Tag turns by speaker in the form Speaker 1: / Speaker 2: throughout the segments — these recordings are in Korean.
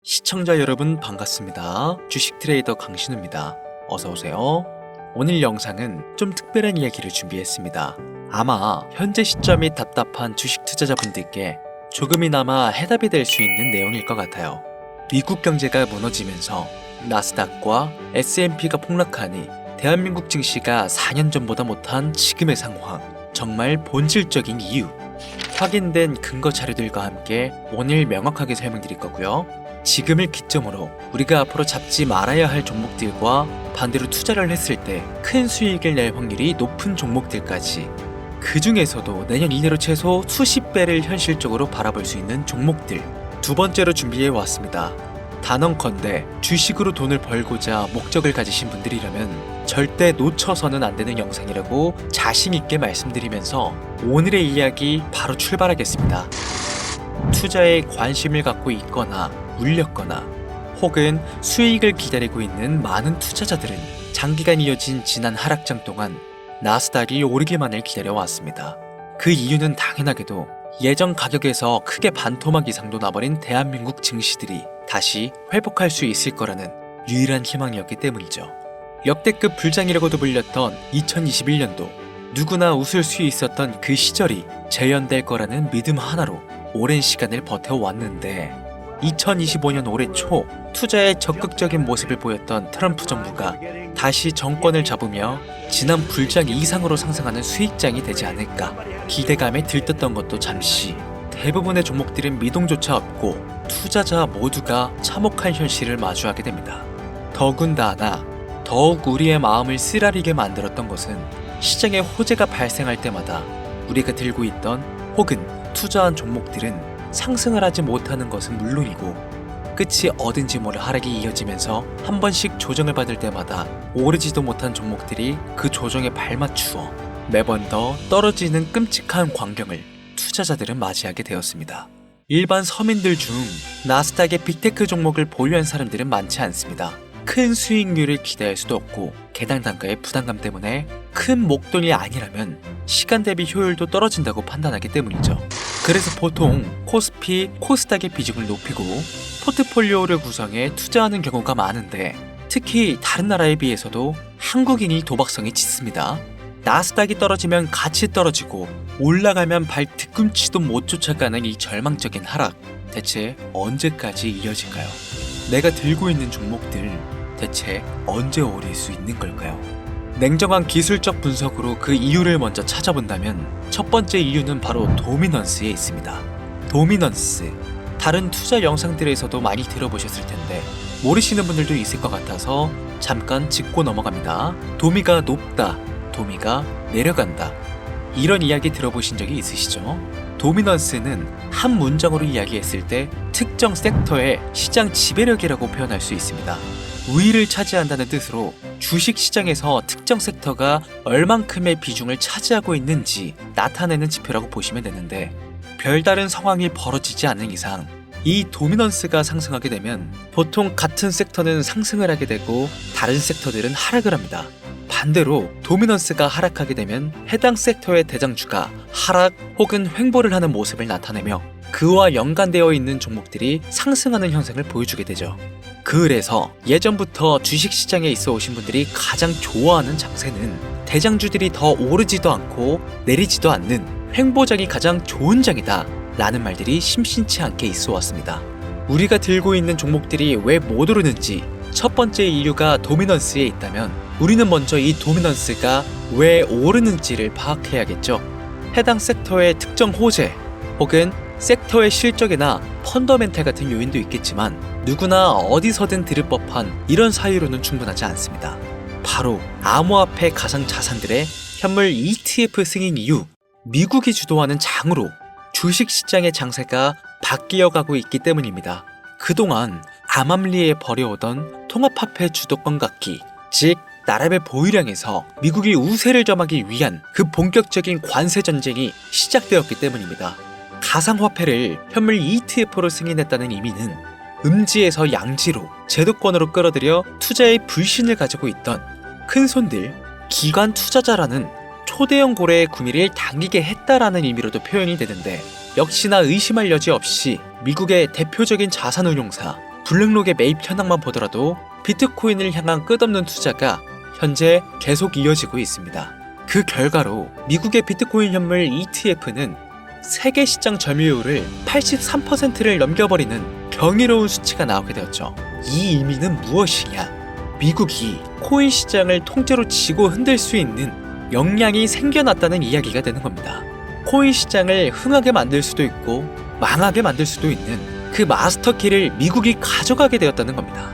Speaker 1: 시청자 여러분 반갑습니다. 주식 트레이더 강신우입니다. 어서오세요. 오늘 영상은 좀 특별한 이야기를 준비했습니다. 아마 현재 시점이 답답한 주식 투자자분들께 조금이나마 해답이 될 수 있는 내용일 것 같아요. 미국 경제가 무너지면서 나스닥과 S&P가 폭락하니 대한민국 증시가 4년 전보다 못한 지금의 상황, 정말 본질적인 이유, 확인된 근거 자료들과 함께 오늘 명확하게 설명드릴 거고요. 지금을 기점으로 우리가 앞으로 잡지 말아야 할 종목들과 반대로 투자를 했을 때 큰 수익을 낼 확률이 높은 종목들까지, 그 중에서도 내년 이내로 최소 수십 배를 현실적으로 바라볼 수 있는 종목들 두 번째로 준비해 왔습니다. 단언컨대 주식으로 돈을 벌고자 목적을 가지신 분들이라면 절대 놓쳐서는 안 되는 영상이라고 자신 있게 말씀드리면서 오늘의 이야기 바로 출발하겠습니다. 투자에 관심을 갖고 있거나 물렸거나 혹은 수익을 기다리고 있는 많은 투자자들은 장기간 이어진 지난 하락장 동안 나스닥이 오르기만을 기다려왔습니다. 그 이유는 당연하게도 예전 가격에서 크게 반토막 이상도 나버린 대한민국 증시들이 다시 회복할 수 있을 거라는 유일한 희망이었기 때문이죠. 역대급 불장이라고도 불렸던 2021년도, 누구나 웃을 수 있었던 그 시절이 재현될 거라는 믿음 하나로 오랜 시간을 버텨왔는데, 2025년 올해 초 투자에 적극적인 모습을 보였던 트럼프 정부가 다시 정권을 잡으며 지난 불장 이상으로 상승하는 수익장이 되지 않을까 기대감에 들떴던 것도 잠시, 대부분의 종목들은 미동조차 없고 투자자 모두가 참혹한 현실을 마주하게 됩니다. 더군다나 더욱 우리의 마음을 쓰라리게 만들었던 것은 시장에 호재가 발생할 때마다 우리가 들고 있던 혹은 투자한 종목들은 상승을 하지 못하는 것은 물론이고 끝이 어딘지 모를 하락이 이어지면서 한 번씩 조정을 받을 때마다 오르지도 못한 종목들이 그 조정에 발맞추어 매번 더 떨어지는 끔찍한 광경을 투자자들은 맞이하게 되었습니다. 일반 서민들 중 나스닥의 빅테크 종목을 보유한 사람들은 많지 않습니다. 큰 수익률을 기대할 수도 없고 개당 단가의 부담감 때문에 큰 목돈이 아니라면 시간 대비 효율도 떨어진다고 판단하기 때문이죠. 그래서 보통 코스피, 코스닥의 비중을 높이고 포트폴리오를 구성해 투자하는 경우가 많은데, 특히 다른 나라에 비해서도 한국인이 도박성이 짙습니다. 나스닥이 떨어지면 같이 떨어지고 올라가면 발 뒤꿈치도 못 쫓아가는 이 절망적인 하락, 대체 언제까지 이어질까요? 내가 들고 있는 종목들 대체 언제 오를 수 있는 걸까요? 냉정한 기술적 분석으로 그 이유를 먼저 찾아본다면 첫 번째 이유는 바로 도미넌스에 있습니다. 도미넌스, 다른 투자 영상들에서도 많이 들어보셨을 텐데 모르시는 분들도 있을 것 같아서 잠깐 짚고 넘어갑니다. 도미가 높다, 도미가 내려간다, 이런 이야기 들어보신 적이 있으시죠? 도미넌스는 한 문장으로 이야기했을 때 특정 섹터의 시장 지배력이라고 표현할 수 있습니다. 우위를 차지한다는 뜻으로 주식 시장에서 특정 섹터가 얼만큼의 비중을 차지하고 있는지 나타내는 지표라고 보시면 되는데, 별다른 상황이 벌어지지 않는 이상 이 도미넌스가 상승하게 되면 보통 같은 섹터는 상승을 하게 되고 다른 섹터들은 하락을 합니다. 반대로 도미넌스가 하락하게 되면 해당 섹터의 대장주가 하락 혹은 횡보를 하는 모습을 나타내며 그와 연관되어 있는 종목들이 상승하는 현상을 보여주게 되죠. 그래서 예전부터 주식시장에 있어 오신 분들이 가장 좋아하는 장세는 대장주들이 더 오르지도 않고 내리지도 않는 횡보장이 가장 좋은 장이다 라는 말들이 심심치 않게 있어 왔습니다. 우리가 들고 있는 종목들이 왜 못 오르는지 첫 번째 이유가 도미넌스에 있다면 우리는 먼저 이 도미넌스가 왜 오르는지를 파악해야겠죠. 해당 섹터의 특정 호재 혹은 섹터의 실적이나 펀더멘탈 같은 요인도 있겠지만 누구나 어디서든 들을 법한 이런 사유로는 충분하지 않습니다. 바로 암호화폐 가상자산들의 현물 ETF 승인 이후 미국이 주도하는 장으로 주식시장의 장세가 바뀌어가고 있기 때문입니다. 그동안 암암리에 벌여오던 통합화폐 주도권 갖기, 즉 나라별 보유량에서 미국이 우세를 점하기 위한 그 본격적인 관세 전쟁이 시작되었기 때문입니다. 가상화폐를 현물 ETF로 승인했다는 의미는 음지에서 양지로 제도권으로 끌어들여 투자의 불신을 가지고 있던 큰손들, 기관 투자자라는 초대형 고래의 구미를 당기게 했다라는 의미로도 표현이 되는데, 역시나 의심할 여지 없이 미국의 대표적인 자산운용사 블랙록의 매입 현황만 보더라도 비트코인을 향한 끝없는 투자가 현재 계속 이어지고 있습니다. 그 결과로 미국의 비트코인 현물 ETF는 세계 시장 점유율을 83%를 넘겨버리는 경이로운 수치가 나오게 되었죠. 이 의미는 무엇이냐? 미국이 코인 시장을 통째로 쥐고 흔들 수 있는 역량이 생겨났다는 이야기가 되는 겁니다. 코인 시장을 흥하게 만들 수도 있고 망하게 만들 수도 있는 그 마스터키를 미국이 가져가게 되었다는 겁니다.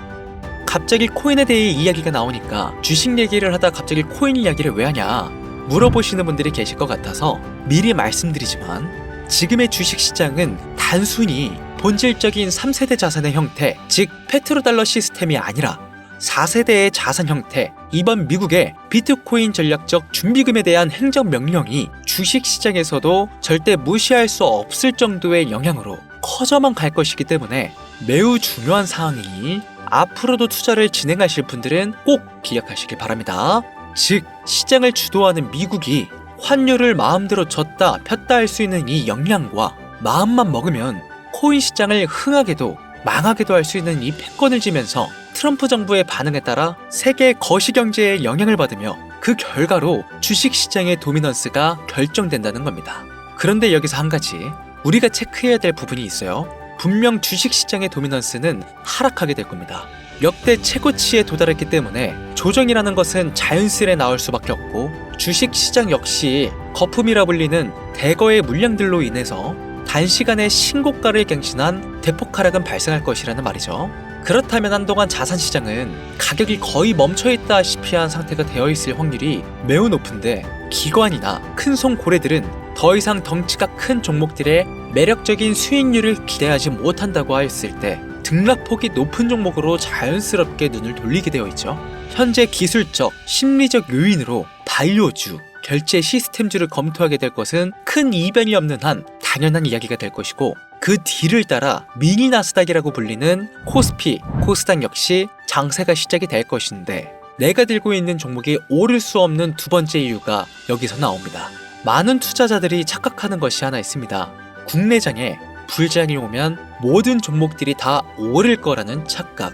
Speaker 1: 갑자기 코인에 대해 이야기가 나오니까 주식 얘기를 하다 갑자기 코인 이야기를 왜 하냐 물어보시는 분들이 계실 것 같아서 미리 말씀드리지만 지금의 주식시장은 단순히 본질적인 3세대 자산의 형태, 즉 페트로달러 시스템이 아니라 4세대의 자산 형태, 이번 미국의 비트코인 전략적 준비금에 대한 행정명령이 주식시장에서도 절대 무시할 수 없을 정도의 영향으로 커져만 갈 것이기 때문에 매우 중요한 사항이니 앞으로도 투자를 진행하실 분들은 꼭 기억하시길 바랍니다. 즉, 시장을 주도하는 미국이 환율을 마음대로 줬다 폈다 할 수 있는 이 역량과 마음만 먹으면 코인 시장을 흥하게도 망하게도 할 수 있는 이 패권을 쥐면서 트럼프 정부의 반응에 따라 세계 거시경제에 영향을 받으며 그 결과로 주식시장의 도미넌스가 결정된다는 겁니다. 그런데 여기서 한 가지 우리가 체크해야 될 부분이 있어요. 분명 주식시장의 도미넌스는 하락하게 될 겁니다. 역대 최고치에 도달했기 때문에 조정이라는 것은 자연스레 나올 수밖에 없고 주식시장 역시 거품이라 불리는 대거의 물량들로 인해서 단시간에 신고가를 갱신한 대폭 하락은 발생할 것이라는 말이죠. 그렇다면 한동안 자산시장은 가격이 거의 멈춰있다시피 한 상태가 되어 있을 확률이 매우 높은데 기관이나 큰손 고래들은 더 이상 덩치가 큰 종목들의 매력적인 수익률을 기대하지 못한다고 하였을 때 등락폭이 높은 종목으로 자연스럽게 눈을 돌리게 되어 있죠. 현재 기술적, 심리적 요인으로 바이오주, 결제 시스템주를 검토하게 될 것은 큰 이변이 없는 한 당연한 이야기가 될 것이고 그 뒤를 따라 미니 나스닥이라고 불리는 코스피, 코스닥 역시 장세가 시작이 될 것인데 내가 들고 있는 종목이 오를 수 없는 두 번째 이유가 여기서 나옵니다. 많은 투자자들이 착각하는 것이 하나 있습니다. 국내장에 불장이 오면 모든 종목들이 다 오를 거라는 착각.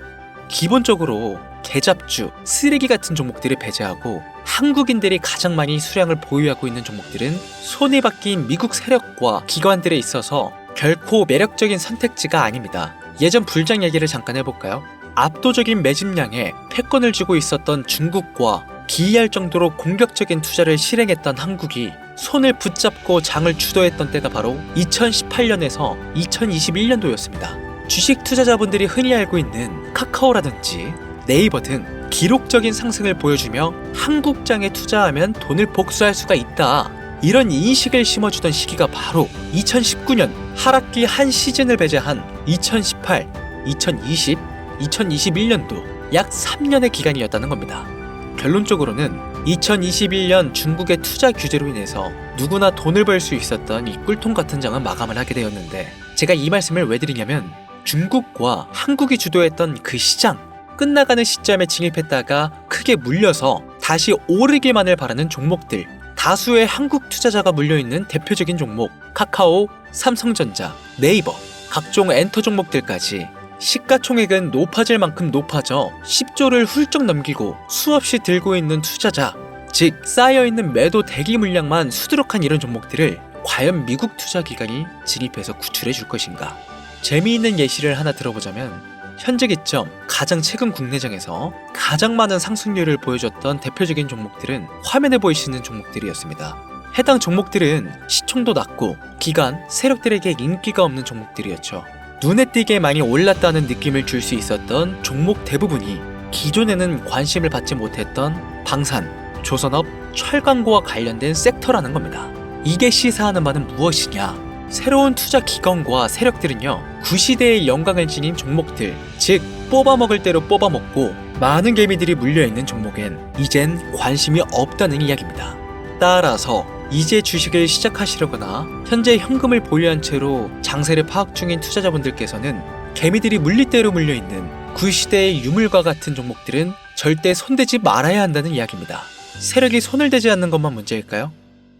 Speaker 1: 기본적으로 개잡주, 쓰레기 같은 종목들을 배제하고 한국인들이 가장 많이 수량을 보유하고 있는 종목들은 손이 바뀐 미국 세력과 기관들에 있어서 결코 매력적인 선택지가 아닙니다. 예전 불장 얘기를 잠깐 해볼까요? 압도적인 매집량에 패권을 쥐고 있었던 중국과 기이할 정도로 공격적인 투자를 실행했던 한국이 손을 붙잡고 장을 주도했던 때가 바로 2018년에서 2021년도였습니다. 주식 투자자분들이 흔히 알고 있는 카카오라든지 네이버 등 기록적인 상승을 보여주며 한국장에 투자하면 돈을 복수할 수가 있다. 이런 인식을 심어주던 시기가 바로 2019년 하락기 한 시즌을 배제한 2018, 2020, 2021년도 약 3년의 기간이었다는 겁니다. 결론적으로는 2021년 중국의 투자 규제로 인해서 누구나 돈을 벌 수 있었던 이 꿀통 같은 장은 마감을 하게 되었는데 제가 이 말씀을 왜 드리냐면 중국과 한국이 주도했던 그 시장 끝나가는 시점에 진입했다가 크게 물려서 다시 오르기만을 바라는 종목들 다수의 한국 투자자가 물려있는 대표적인 종목 카카오, 삼성전자, 네이버 각종 엔터 종목들까지 시가총액은 높아질 만큼 높아져 10조를 훌쩍 넘기고 수없이 들고 있는 투자자 즉 쌓여있는 매도 대기 물량만 수두룩한 이런 종목들을 과연 미국 투자기관이 진입해서 구출해 줄 것인가. 재미있는 예시를 하나 들어보자면 현재 기점 가장 최근 국내장에서 가장 많은 상승률을 보여줬던 대표적인 종목들은 화면에 보이시는 종목들이었습니다. 해당 종목들은 시총도 낮고 기관, 세력들에게 인기가 없는 종목들이었죠. 눈에 띄게 많이 올랐다는 느낌을 줄 수 있었던 종목 대부분이 기존에는 관심을 받지 못했던 방산, 조선업, 철강구와 관련된 섹터라는 겁니다. 이게 시사하는 바는 무엇이냐? 새로운 투자 기관과 세력들은요 구시대의 영광을 지닌 종목들 즉 뽑아먹을 대로 뽑아먹고 많은 개미들이 물려있는 종목엔 이젠 관심이 없다는 이야기입니다. 따라서 이제 주식을 시작하시려거나 현재 현금을 보유한 채로 장세를 파악 중인 투자자분들께서는 개미들이 물릴대로 물려있는 구시대의 유물과 같은 종목들은 절대 손대지 말아야 한다는 이야기입니다. 세력이 손을 대지 않는 것만 문제일까요?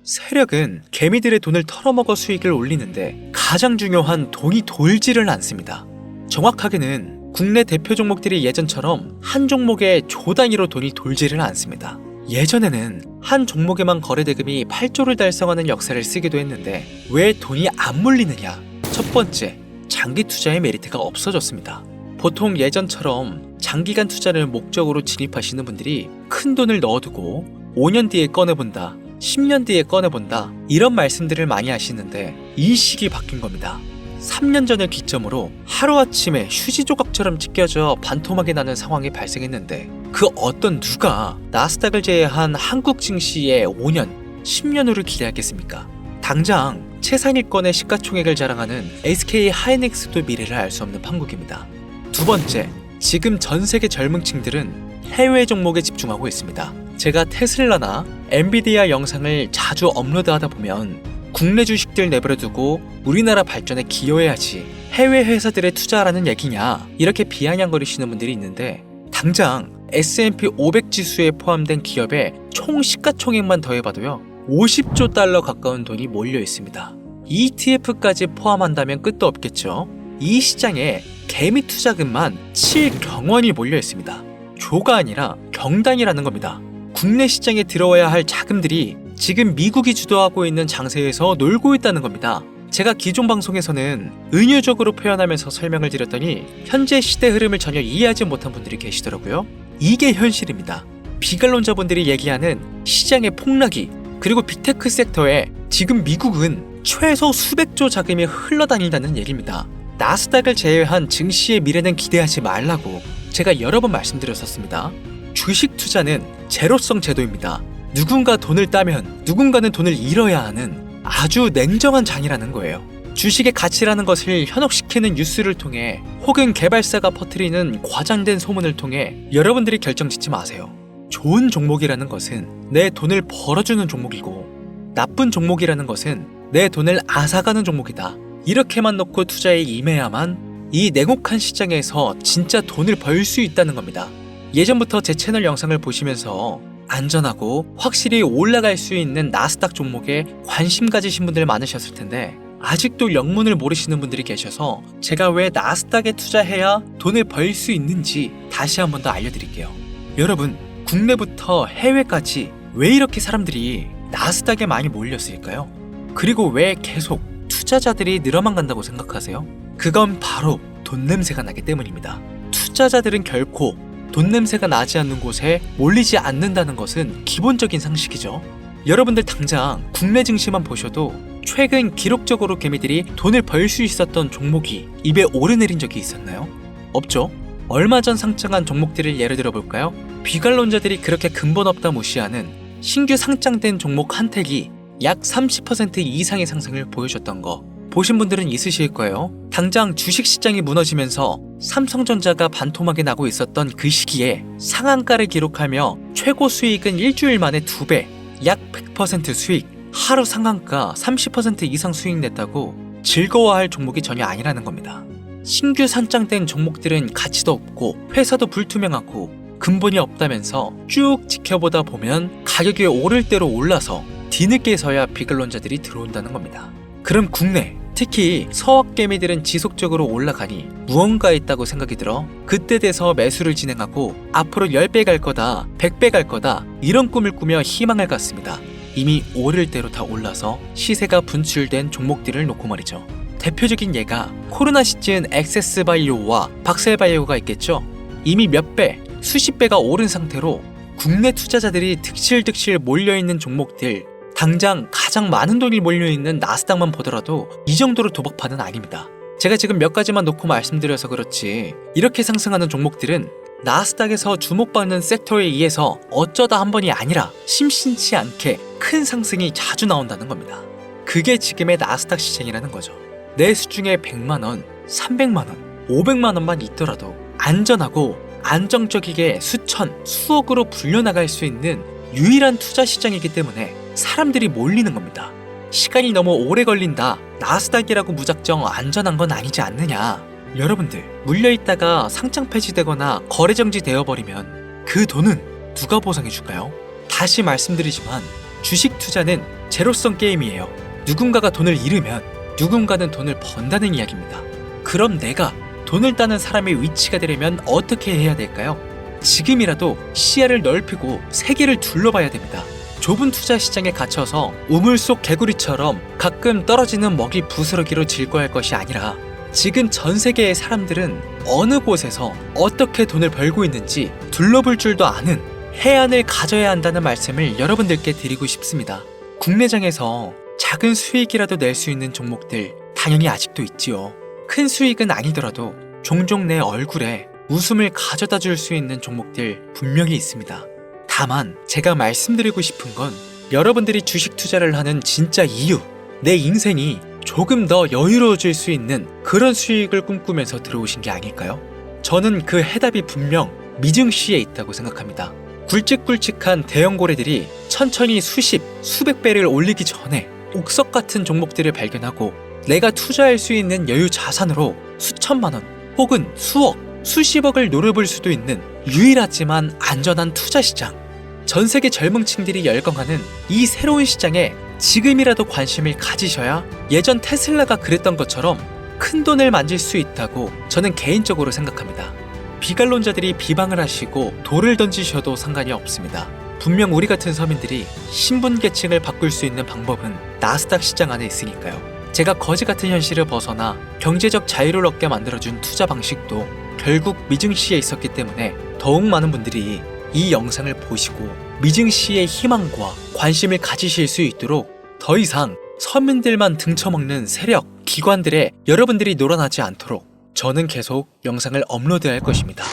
Speaker 1: 세력은 개미들의 돈을 털어먹어 수익을 올리는데 가장 중요한 돈이 돌지를 않습니다. 정확하게는 국내 대표 종목들이 예전처럼 한 종목에 조 단위로 돈이 돌지를 않습니다. 예전에는 한 종목에만 거래 대금이 8조를 달성하는 역사를 쓰기도 했는데 왜 돈이 안 몰리느냐? 첫 번째, 장기 투자의 메리트가 없어졌습니다. 보통 예전처럼 장기간 투자를 목적으로 진입하시는 분들이 큰 돈을 넣어두고 5년 뒤에 꺼내본다, 10년 뒤에 꺼내본다 이런 말씀들을 많이 하시는데 이 시기 바뀐 겁니다. 3년 전을 기점으로 하루아침에 휴지 조각처럼 찢겨져 반토막이 나는 상황이 발생했는데 그 어떤 누가 나스닥을 제외한 한국 증시에 5년, 10년으로 기대하겠습니까? 당장 최상위권의 시가총액을 자랑하는 SK 하이닉스도 미래를 알 수 없는 판국입니다. 두 번째, 지금 전 세계 젊은 층들은 해외 종목에 집중하고 있습니다. 제가 테슬라나 엔비디아 영상을 자주 업로드하다 보면 국내 주식들 내버려두고 우리나라 발전에 기여해야지 해외 회사들에 투자하라는 얘기냐 이렇게 비아냥거리시는 분들이 있는데 당장 S&P 500 지수에 포함된 기업의 총 시가총액만 더해봐도요 50조 달러 가까운 돈이 몰려 있습니다. ETF까지 포함한다면 끝도 없겠죠. 이 시장에 개미 투자금만 7경원이 몰려 있습니다. 조가 아니라 경단이라는 겁니다. 국내 시장에 들어와야 할 자금들이 지금 미국이 주도하고 있는 장세에서 놀고 있다는 겁니다. 제가 기존 방송에서는 은유적으로 표현하면서 설명을 드렸더니 현재 시대 흐름을 전혀 이해하지 못한 분들이 계시더라고요. 이게 현실입니다. 비관론자분들이 얘기하는 시장의 폭락이 그리고 빅테크 섹터에 지금 미국은 최소 수백조 자금이 흘러다닌다는 얘기입니다. 나스닥을 제외한 증시의 미래는 기대하지 말라고 제가 여러 번 말씀드렸었습니다. 주식 투자는 제로성 제도입니다. 누군가 돈을 따면 누군가는 돈을 잃어야 하는 아주 냉정한 장이라는 거예요. 주식의 가치라는 것을 현혹시키는 뉴스를 통해 혹은 개발사가 퍼뜨리는 과장된 소문을 통해 여러분들이 결정짓지 마세요. 좋은 종목이라는 것은 내 돈을 벌어주는 종목이고 나쁜 종목이라는 것은 내 돈을 앗아가는 종목이다. 이렇게만 놓고 투자에 임해야만 이 냉혹한 시장에서 진짜 돈을 벌 수 있다는 겁니다. 예전부터 제 채널 영상을 보시면서 안전하고 확실히 올라갈 수 있는 나스닥 종목에 관심 가지신 분들 많으셨을 텐데 아직도 영문을 모르시는 분들이 계셔서 제가 왜 나스닥에 투자해야 돈을 벌 수 있는지 다시 한 번 더 알려드릴게요. 여러분, 국내부터 해외까지 왜 이렇게 사람들이 나스닥에 많이 몰렸을까요? 그리고 왜 계속 투자자들이 늘어만 간다고 생각하세요? 그건 바로 돈 냄새가 나기 때문입니다. 투자자들은 결코 돈 냄새가 나지 않는 곳에 몰리지 않는다는 것은 기본적인 상식이죠. 여러분들 당장 국내 증시만 보셔도 최근 기록적으로 개미들이 돈을 벌 수 있었던 종목이 입에 오르내린 적이 있었나요? 없죠. 얼마 전 상장한 종목들을 예를 들어 볼까요? 비관론자들이 그렇게 근본 없다 무시하는 신규 상장된 종목 한택이 약 30% 이상의 상승을 보여줬던 거 보신 분들은 있으실 거예요. 당장 주식시장이 무너지면서 삼성전자가 반토막이 나고 있었던 그 시기에 상한가를 기록하며 최고 수익은 일주일 만에 2배, 약 100% 수익, 하루 상한가 30% 이상 수익 냈다고 즐거워할 종목이 전혀 아니라는 겁니다. 신규 상장된 종목들은 가치도 없고 회사도 불투명하고 근본이 없다면서 쭉 지켜보다 보면 가격이 오를 대로 올라서 뒤늦게서야 비관론자들이 들어온다는 겁니다. 그럼 국내, 특히 서학개미들은 지속적으로 올라가니 무언가 있다고 생각이 들어 그때 돼서 매수를 진행하고 앞으로 10배 갈 거다, 100배 갈 거다 이런 꿈을 꾸며 희망을 갖습니다. 이미 오를 대로 다 올라서 시세가 분출된 종목들을 놓고 말이죠. 대표적인 예가 코로나 시즌 액세스바이오와 박셀바이오가 있겠죠. 이미 몇 배, 수십 배가 오른 상태로 국내 투자자들이 득실득실 몰려있는 종목들, 당장 가장 많은 돈이 몰려있는 나스닥만 보더라도 이 정도로 도박판은 아닙니다. 제가 지금 몇 가지만 놓고 말씀드려서 그렇지 이렇게 상승하는 종목들은 나스닥에서 주목받는 섹터에 의해서 어쩌다 한 번이 아니라 심심치 않게 큰 상승이 자주 나온다는 겁니다. 그게 지금의 나스닥 시장이라는 거죠. 내 수중에 100만원, 300만원, 500만원만 있더라도 안전하고 안정적이게 수천, 수억으로 불려나갈 수 있는 유일한 투자 시장이기 때문에 사람들이 몰리는 겁니다. 시간이 너무 오래 걸린다, 나스닥이라고 무작정 안전한 건 아니지 않느냐. 여러분들, 물려있다가 상장 폐지되거나 거래 정지되어버리면 그 돈은 누가 보상해줄까요? 다시 말씀드리지만 주식 투자는 제로성 게임이에요. 누군가가 돈을 잃으면 누군가는 돈을 번다는 이야기입니다. 그럼 내가 돈을 따는 사람의 위치가 되려면 어떻게 해야 될까요? 지금이라도 시야를 넓히고 세계를 둘러봐야 됩니다. 좁은 투자 시장에 갇혀서 우물 속 개구리처럼 가끔 떨어지는 먹이 부스러기로 즐거워할 것이 아니라 지금 전 세계의 사람들은 어느 곳에서 어떻게 돈을 벌고 있는지 둘러볼 줄도 아는 해안을 가져야 한다는 말씀을 여러분들께 드리고 싶습니다. 국내장에서 작은 수익이라도 낼 수 있는 종목들 당연히 아직도 있지요. 큰 수익은 아니더라도 종종 내 얼굴에 웃음을 가져다 줄 수 있는 종목들 분명히 있습니다. 다만 제가 말씀드리고 싶은 건 여러분들이 주식 투자를 하는 진짜 이유, 내 인생이 조금 더 여유로워질 수 있는 그런 수익을 꿈꾸면서 들어오신 게 아닐까요? 저는 그 해답이 분명 미증시에 있다고 생각합니다. 굵직굵직한 대형 고래들이 천천히 수십, 수백 배를 올리기 전에 옥석 같은 종목들을 발견하고 내가 투자할 수 있는 여유 자산으로 수천만 원 혹은 수억, 수십억을 노려볼 수도 있는 유일하지만 안전한 투자 시장. 전 세계 젊은층들이 열광하는 이 새로운 시장에 지금이라도 관심을 가지셔야 예전 테슬라가 그랬던 것처럼 큰 돈을 만질 수 있다고 저는 개인적으로 생각합니다. 비관론자들이 비방을 하시고 돌을 던지셔도 상관이 없습니다. 분명 우리 같은 서민들이 신분계층을 바꿀 수 있는 방법은 나스닥 시장 안에 있으니까요. 제가 거지 같은 현실을 벗어나 경제적 자유를 얻게 만들어준 투자 방식도 결국 미증시에 있었기 때문에 더욱 많은 분들이 이 영상을 보시고 미증시의 희망과 관심을 가지실 수 있도록 더 이상 서민들만 등쳐먹는 세력, 기관들에 여러분들이 놀아나지 않도록 저는 계속 영상을 업로드할 것입니다.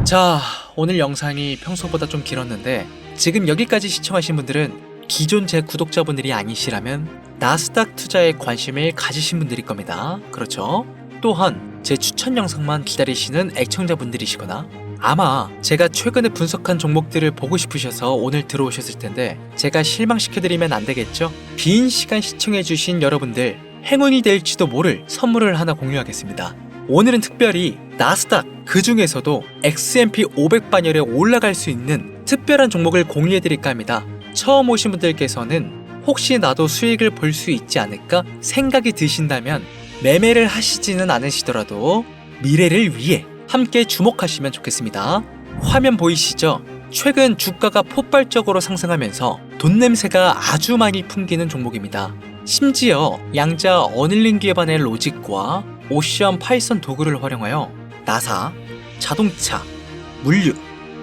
Speaker 1: 자, 오늘 영상이 평소보다 좀 길었는데 지금 여기까지 시청하신 분들은 기존 제 구독자분들이 아니시라면 나스닥 투자에 관심을 가지신 분들일 겁니다. 그렇죠? 또한 제 추천 영상만 기다리시는 애청자분들이시거나 아마 제가 최근에 분석한 종목들을 보고 싶으셔서 오늘 들어오셨을 텐데 제가 실망시켜드리면 안 되겠죠? 긴 시간 시청해주신 여러분들 행운이 될지도 모를 선물을 하나 공유하겠습니다. 오늘은 특별히 나스닥 그 중에서도 S&P 500 반열에 올라갈 수 있는 특별한 종목을 공유해드릴까 합니다. 처음 오신 분들께서는 혹시 나도 수익을 볼 수 있지 않을까 생각이 드신다면 매매를 하시지는 않으시더라도 미래를 위해 함께 주목하시면 좋겠습니다. 화면 보이시죠? 최근 주가가 폭발적으로 상승하면서 돈 냄새가 아주 많이 풍기는 종목입니다. 심지어 양자 어닐링 기반의 로직과 오션 파이썬 도구를 활용하여 나사, 자동차, 물류,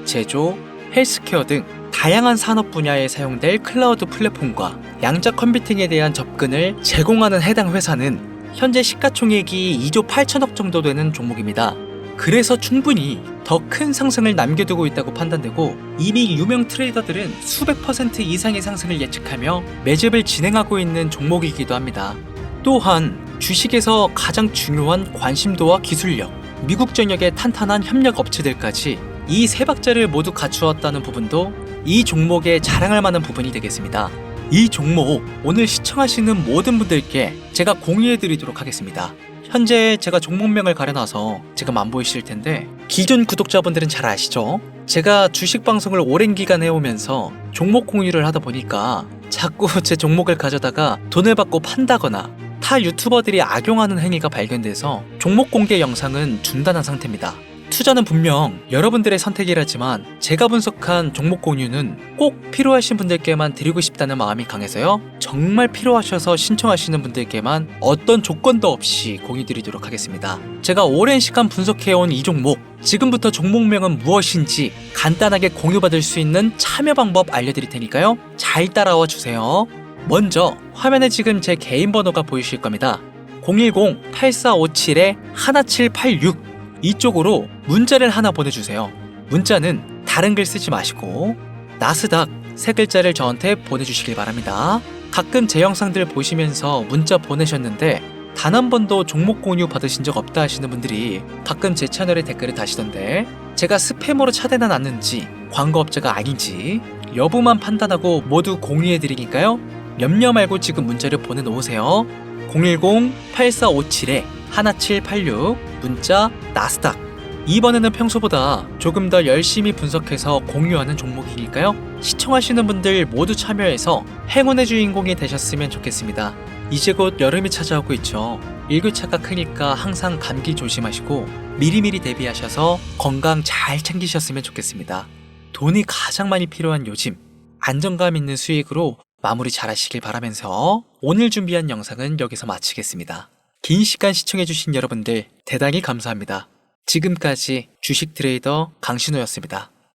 Speaker 1: 제조, 헬스케어 등 다양한 산업 분야에 사용될 클라우드 플랫폼과 양자 컴퓨팅에 대한 접근을 제공하는 해당 회사는 현재 시가총액이 2조 8천억 정도 되는 종목입니다. 그래서 충분히 더 큰 상승을 남겨두고 있다고 판단되고 이미 유명 트레이더들은 수백 퍼센트 이상의 상승을 예측하며 매집을 진행하고 있는 종목이기도 합니다. 또한 주식에서 가장 중요한 관심도와 기술력, 미국 전역의 탄탄한 협력 업체들까지 이 세 박자를 모두 갖추었다는 부분도 이 종목에 자랑할 만한 부분이 되겠습니다. 이 종목 오늘 시청하시는 모든 분들께 제가 공유해드리도록 하겠습니다. 현재 제가 종목명을 가려놔서 지금 안 보이실 텐데 기존 구독자분들은 잘 아시죠? 제가 주식 방송을 오랜 기간 해오면서 종목 공유를 하다 보니까 자꾸 제 종목을 가져다가 돈을 받고 판다거나 타 유튜버들이 악용하는 행위가 발견돼서 종목 공개 영상은 중단한 상태입니다. 투자는 분명 여러분들의 선택이라지만 제가 분석한 종목 공유는 꼭 필요하신 분들께만 드리고 싶다는 마음이 강해서요. 정말 필요하셔서 신청하시는 분들께만 어떤 조건도 없이 공유드리도록 하겠습니다. 제가 오랜 시간 분석해온 이 종목, 지금부터 종목명은 무엇인지 간단하게 공유받을 수 있는 참여 방법 알려드릴 테니까요. 잘 따라와 주세요. 먼저 화면에 지금 제 개인 번호가 보이실 겁니다. 010-8457-1786 이쪽으로 문자를 하나 보내주세요. 문자는 다른 글 쓰지 마시고 나스닥 세 글자를 저한테 보내주시길 바랍니다. 가끔 제 영상들 보시면서 문자 보내셨는데 단 한 번도 종목 공유 받으신 적 없다 하시는 분들이 가끔 제 채널에 댓글을 다시던데 제가 스팸으로 차단해놨는지 광고업자가 아닌지 여부만 판단하고 모두 공유해드리니까요. 염려 말고 지금 문자를 보내놓으세요. 010-8457-1786 문자 나스닥. 이번에는 평소보다 조금 더 열심히 분석해서 공유하는 종목이니까요. 시청하시는 분들 모두 참여해서 행운의 주인공이 되셨으면 좋겠습니다. 이제 곧 여름이 찾아오고 있죠. 일교차가 크니까 항상 감기 조심하시고 미리미리 대비하셔서 건강 잘 챙기셨으면 좋겠습니다. 돈이 가장 많이 필요한 요즘, 안정감 있는 수익으로 마무리 잘 하시길 바라면서 오늘 준비한 영상은 여기서 마치겠습니다. 긴 시간 시청해주신 여러분들 대단히 감사합니다. 지금까지 주식 트레이더 강신호였습니다.